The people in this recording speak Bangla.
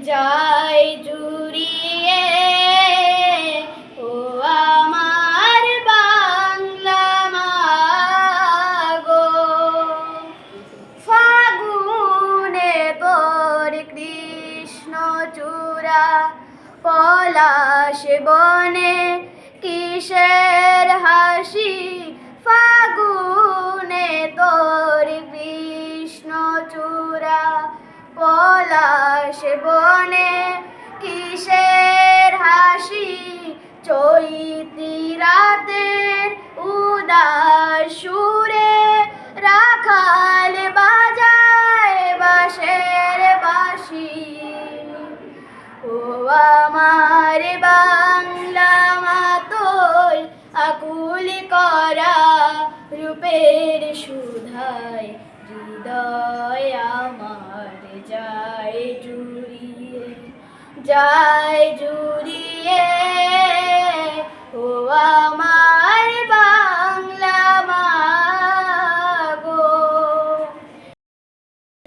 যায় জুড়িয়ে ও আমার বাংলা মাগো। ফাগুনে তোর কৃষ্ণচূড়া পলাশ বনে কিসের হাসি, ফাগুনে তোর কৃষ্ণচূড়া পলাশ বনে কিসের হাসি, চৈতি রাতের উদাস সুরে রাখাল বাজায় বাঁশের বাঁশি। ও আমার বাংলা মা তোর আকুল করা রূপের সুধায় হৃদয় আমার যায় জুড়িয়ে, যায় জুড়িয়ে।